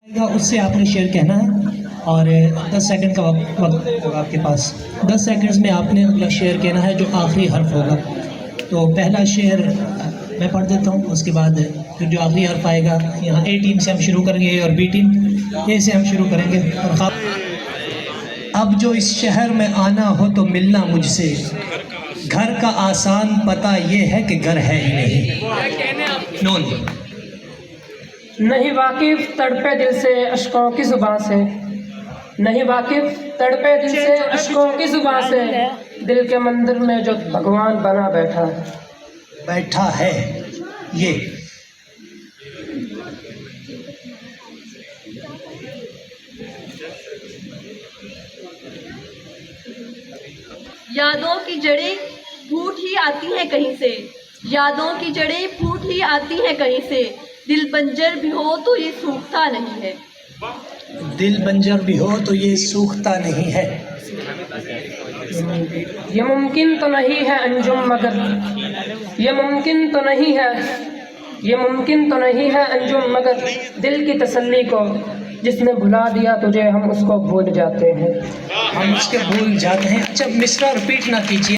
उससे आपने शेर कहना है और 10 सेकंड का वक्त होगा आपके पास। 10 सेकंड्स में आपने अगला शेर कहना है जो आखिरी हर्फ होगा। तो पहला शेर मैं पढ़ देता हूँ, उसके बाद फिर जो आखिरी हर्फ आएगा, यहाँ ए टीम से हम शुरू करेंगे, ए और बी टीम। ए से हम शुरू करेंगे। और अब जो इस शहर में आना हो तो मिलना मुझसे, घर का आसान पता ये है कि घर है ही नहीं। नोन नहीं वाकिफ तड़पे दिल से अश्कों की जुबान से, नहीं वाकिफ तड़पे दिल से अश्कों की जुबान से, दिल के मंदिर में जो भगवान बना बैठा है ये। यादों की जड़ें फूट ही आती हैं कहीं से, यादों की जड़ें फूट ही आती हैं कहीं से, दिल बंजर भी हो तो ये सूखता नहीं है। दिल बंजर भी हो तो ये सूखता नहीं है। ये मुमकिन तो नहीं है अंजुम मगर, ये मुमकिन तो नहीं है, ये मुमकिन तो नहीं है अंजुम मगर, दिल की तसल्ली को जिसने भुला दिया तुझे हम उसको भूल जाते हैं। हम उसके भूल जाते हैं। अच्छा मिसरा रिपीट ना कीजिए।